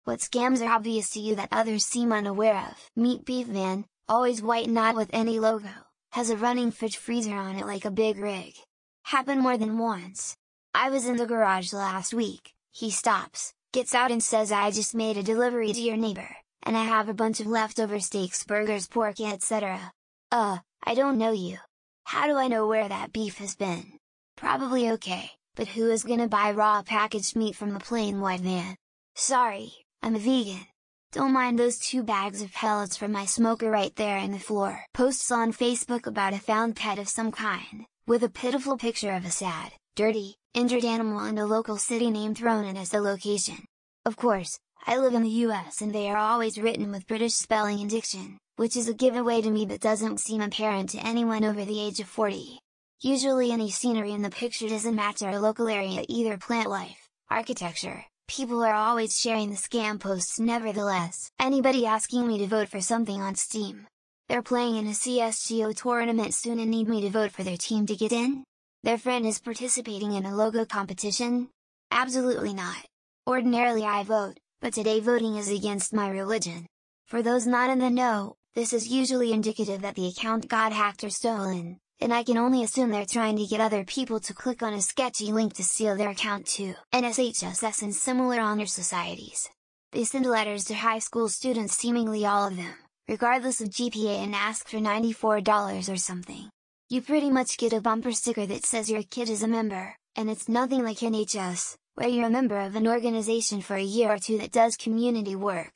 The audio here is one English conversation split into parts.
What scams are obvious to you that others seem unaware of? Meat Beef Van, always white, not with any logo, has a running fridge freezer on it like a big rig. Happened more than once. I was in the garage last week, he stops, gets out and says, "I just made a delivery to your neighbor, and I have a bunch of leftover steaks, burgers, pork, etc. I don't know you. How do I know where that beef has been? Probably okay, but who is gonna buy raw packaged meat from a plain white van? Sorry, I'm a vegan. Don't mind those 2 bags of pellets from my smoker right there in the floor." Posts on Facebook about a found pet of some kind, with a pitiful picture of a sad, dirty, injured animal and a local city name thrown in as the location. Of course, I live in the US and they are always written with British spelling and diction, which is a giveaway to me but doesn't seem apparent to anyone over the age of 40. Usually any scenery in the picture doesn't match our local area either. Plant life, architecture, people are always sharing the scam posts. Nevertheless, anybody asking me to vote for something on Steam? They're playing in a CSGO tournament soon and need me to vote for their team to get in? Their friend is participating in a logo competition? Absolutely not. Ordinarily I vote, but today voting is against my religion. For those not in the know, this is usually indicative that the account got hacked or stolen, and I can only assume they're trying to get other people to click on a sketchy link to steal their account too. NSHSS and similar honor societies. They send letters to high school students, seemingly all of them, regardless of GPA, and ask for $94 or something. You pretty much get a bumper sticker that says your kid is a member, and it's nothing like NHS, where you're a member of an organization for a year or two that does community work.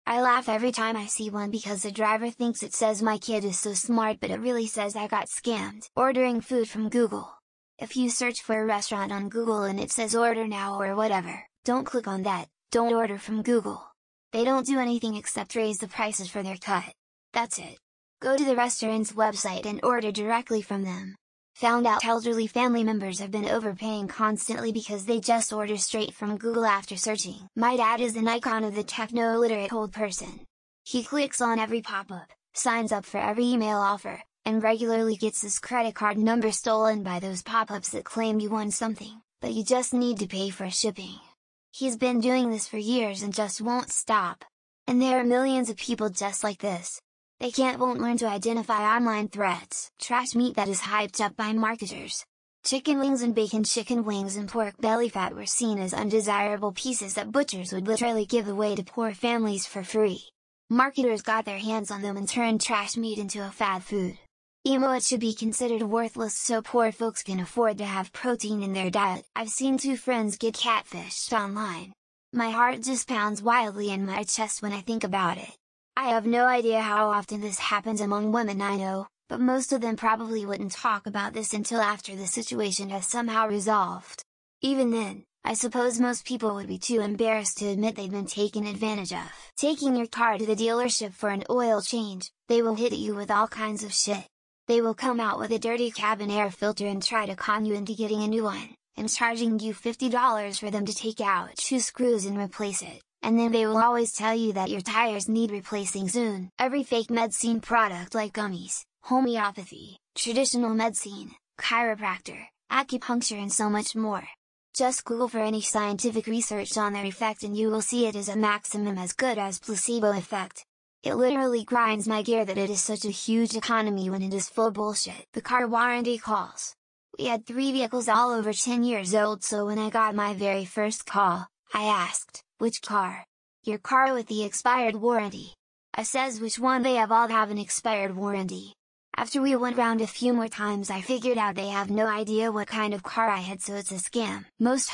I laugh every time I see one because the driver thinks it says my kid is so smart, but it really says I got scammed. Ordering food from Google. If you search for a restaurant on Google and it says order now or whatever, don't click on that. Don't order from Google. They don't do anything except raise the prices for their cut. That's it. Go to the restaurant's website and order directly from them. Found out elderly family members have been overpaying constantly because they just order straight from Google after searching. My dad is an icon of the techno-illiterate old person. He clicks on every pop-up, signs up for every email offer, and regularly gets his credit card number stolen by those pop-ups that claim you won something, but you just need to pay for shipping. He's been doing this for years and just won't stop. And there are millions of people just like this. They won't learn to identify online threats. Trash meat that is hyped up by marketers. Chicken wings and bacon. Chicken wings and pork belly fat were seen as undesirable pieces that butchers would literally give away to poor families for free. Marketers got their hands on them and turned trash meat into a fad food. It should be considered worthless so poor folks can afford to have protein in their diet. I've seen 2 friends get catfished online. My heart just pounds wildly in my chest when I think about it. I have no idea how often this happens among women I know, but most of them probably wouldn't talk about this until after the situation has somehow resolved. Even then, I suppose most people would be too embarrassed to admit they'd been taken advantage of. Taking your car to the dealership for an oil change, they will hit you with all kinds of shit. They will come out with a dirty cabin air filter and try to con you into getting a new one, and charging you $50 for them to take out 2 screws and replace it. And then they will always tell you that your tires need replacing soon. Every fake medicine product like gummies, homeopathy, traditional medicine, chiropractor, acupuncture and so much more. Just Google for any scientific research on their effect and you will see it is a maximum as good as placebo effect. It literally grinds my gear that it is such a huge economy when it is full bullshit. The car warranty calls. We had 3 vehicles all over 10 years old, so when I got my very first call, I asked, "Which car?" "Your car with the expired warranty." I says, "Which one?" "They all have an expired warranty." After we went round a few more times I figured out they have no idea what kind of car I had, so it's a scam. Most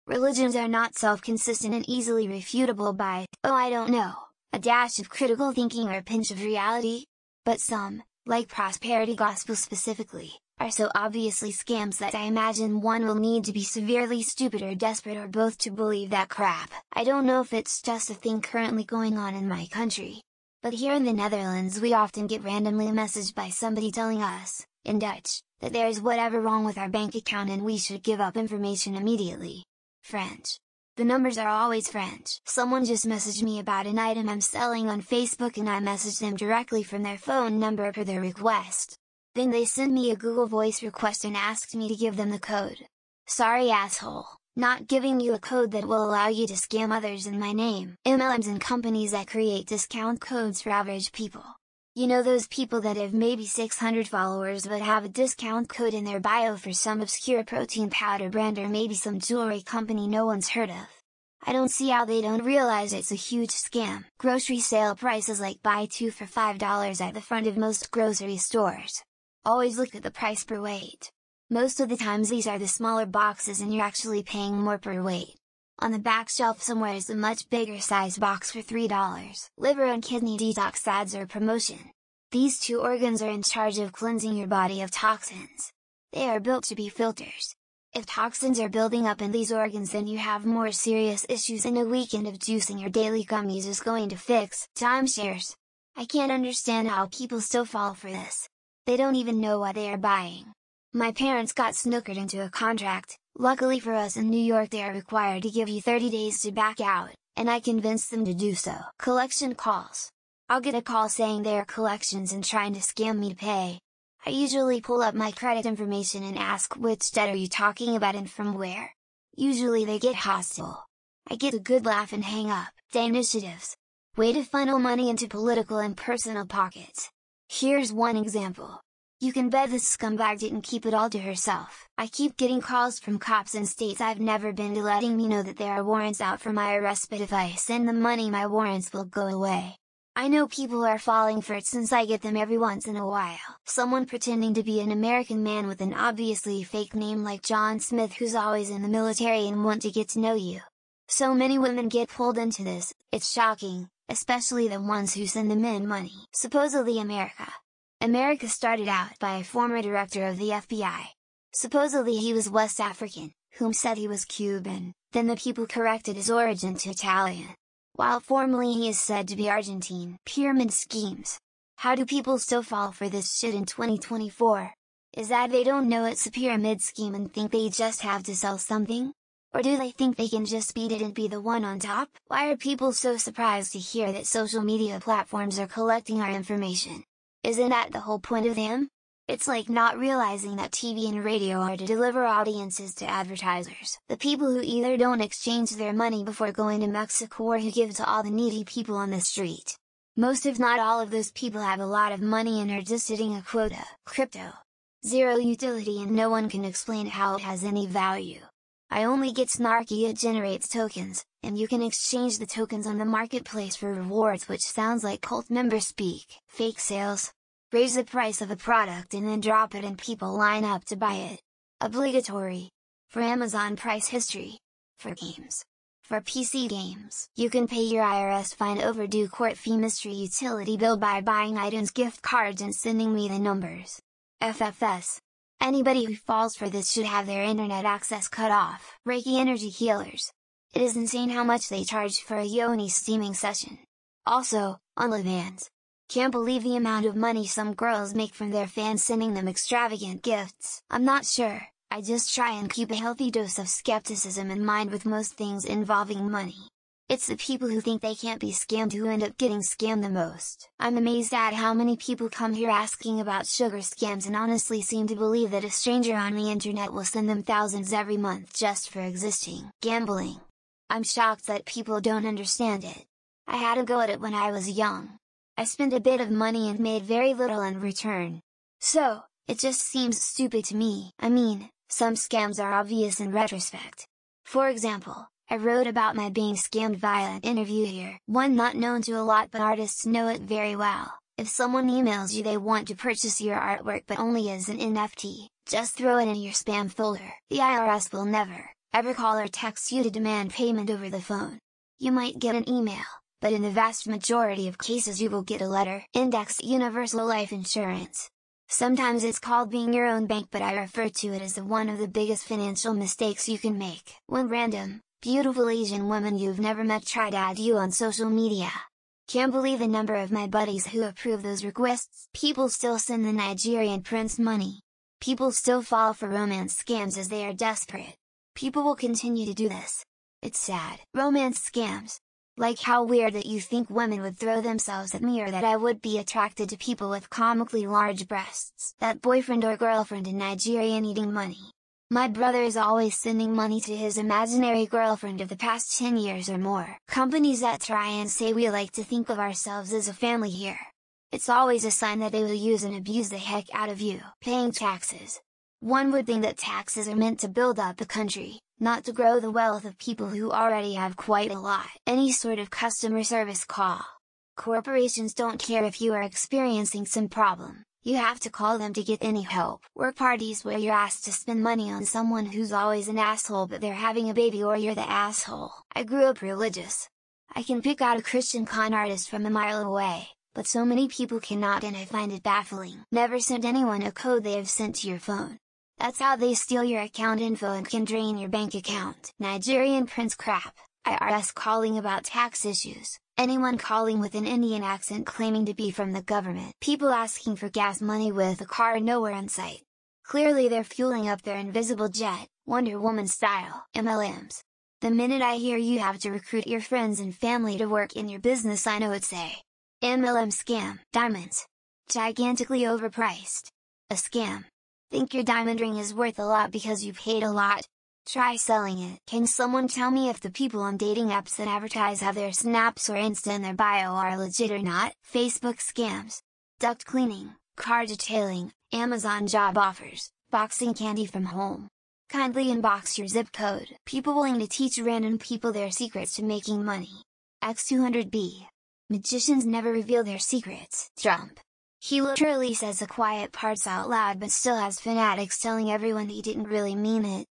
religions are not self-consistent and easily refutable by, "Oh I don't know," a dash of critical thinking or a pinch of reality. But some, like prosperity gospel specifically, are so obviously scams that I imagine one will need to be severely stupid or desperate or both to believe that crap. I don't know if it's just a thing currently going on in my country, but here in the Netherlands we often get randomly messaged by somebody telling us, in Dutch, that there is whatever wrong with our bank account and we should give up information immediately. French. The numbers are always French. Someone just messaged me about an item I'm selling on Facebook and I messaged them directly from their phone number per their request. Then they sent me a Google Voice request and asked me to give them the code. Sorry asshole, Not giving you a code that will allow you to scam others in my name. MLMs and companies that create discount codes for average people. You know those people that have maybe 600 followers but have a discount code in their bio for some obscure protein powder brand or maybe some jewelry company no one's heard of? I don't see how they don't realize it's a huge scam. Grocery sale prices like buy 2 for $5 at the front of most grocery stores. Always look at the price per weight. Most of the times these are the smaller boxes and you're actually paying more per weight. On the back shelf somewhere is a much bigger size box for $3. Liver and kidney detox ads or promotion. These two organs are in charge of cleansing your body of toxins. They are built to be filters. If toxins are building up in these organs, then you have more serious issues, and a weekend of juicing your daily gummies is going to fix. Timeshares. I can't understand how people still fall for this. They don't even know what they are buying. My parents got snookered into a contract. Luckily for us in New York they are required to give you 30 days to back out, and I convinced them to do so. Collection calls. I'll get a call saying they are collections and trying to scam me to pay. I usually pull up my credit information and ask which debt are you talking about and from where. Usually they get hostile. I get a good laugh and hang up. Day initiatives. Way to funnel money into political and personal pockets. Here's one example. You can bet this scumbag didn't keep it all to herself. I keep getting calls from cops in states I've never been to letting me know that there are warrants out for my arrest, but if I send them money my warrants will go away. I know people are falling for it since I get them every once in a while. Someone pretending to be an American man with an obviously fake name like John Smith who's always in the military and want to get to know you. So many women get pulled into this, it's shocking, especially the ones who send the men money. Supposedly America started out by a former director of the FBI. Supposedly he was West African, whom said he was Cuban, then the people corrected his origin to Italian. While formally he is said to be Argentine. Pyramid schemes. How do people still fall for this shit in 2024? Is that they don't know it's a pyramid scheme and think they just have to sell something? Or do they think they can just beat it and be the one on top? Why are people so surprised to hear that social media platforms are collecting our information? Isn't that the whole point of them? It's like not realizing that TV and radio are to deliver audiences to advertisers. The people who either don't exchange their money before going to Mexico or who give to all the needy people on the street. Most if not all of those people have a lot of money and are just hitting a quota. Crypto. Zero utility and no one can explain how it has any value. I only get snarky, it generates tokens, and you can exchange the tokens on the marketplace for rewards, which sounds like cult member speak. Fake sales. Raise the price of a product and then drop it and people line up to buy it. Obligatory. For Amazon price history. For games. For PC games. You can pay your IRS fine, overdue court fee, mystery utility bill by buying items, gift cards and sending me the numbers. FFS. Anybody who falls for this should have their internet access cut off. Reiki energy healers. It is insane how much they charge for a yoni steaming session. Also, OnlyFans. Can't believe the amount of money some girls make from their fans sending them extravagant gifts. I'm not sure, I just try and keep a healthy dose of skepticism in mind with most things involving money. It's the people who think they can't be scammed who end up getting scammed the most. I'm amazed at how many people come here asking about sugar scams and honestly seem to believe that a stranger on the internet will send them thousands every month just for existing. Gambling. I'm shocked that people don't understand it. I had a go at it when I was young. I spent a bit of money and made very little in return. So, it just seems stupid to me. I mean, some scams are obvious in retrospect. For example, I wrote about my being scammed via an interview here. One not known to a lot but artists know it very well. If someone emails you they want to purchase your artwork but only as an NFT, just throw it in your spam folder. The IRS will never, ever call or text you to demand payment over the phone. You might get an email, but in the vast majority of cases you will get a letter. Indexed universal life insurance. Sometimes it's called being your own bank, but I refer to it as one of the biggest financial mistakes you can make. When random, beautiful Asian women you've never met try to add you on social media. Can't believe the number of my buddies who approve those requests. People still send the Nigerian prince money. People still fall for romance scams as they are desperate. People will continue to do this. It's sad. Romance scams. Like how weird that you think women would throw themselves at me, or that I would be attracted to people with comically large breasts. That boyfriend or girlfriend in Nigeria needing money. My brother is always sending money to his imaginary girlfriend of the past 10 years or more. Companies that try and say we like to think of ourselves as a family here. It's always a sign that they will use and abuse the heck out of you. Paying taxes. One would think that taxes are meant to build up the country, not to grow the wealth of people who already have quite a lot. Any sort of customer service call. Corporations don't care if you are experiencing some problem. You have to call them to get any help. Work parties where you're asked to spend money on someone who's always an asshole but they're having a baby or you're the asshole. I grew up religious. I can pick out a Christian con artist from a mile away, but so many people cannot, and I find it baffling. Never send anyone a code they have sent to your phone. That's how they steal your account info and can drain your bank account. Nigerian prince crap. IRS calling about tax issues. Anyone calling with an Indian accent claiming to be from the government. People asking for gas money with a car nowhere in sight. Clearly they're fueling up their invisible jet, Wonder Woman style. MLMs. The minute I hear you have to recruit your friends and family to work in your business, I know it's a MLM scam. Diamonds. Gigantically overpriced. A scam. Think your diamond ring is worth a lot because you paid a lot? Try selling it. Can someone tell me if the people on dating apps that advertise have their snaps or Insta in their bio are legit or not? Facebook scams. Duct cleaning, car detailing, Amazon job offers, boxing candy from home. Kindly inbox your zip code. People willing to teach random people their secrets to making money. X200B. Magicians never reveal their secrets. Trump. He literally says the quiet parts out loud but still has fanatics telling everyone he didn't really mean it.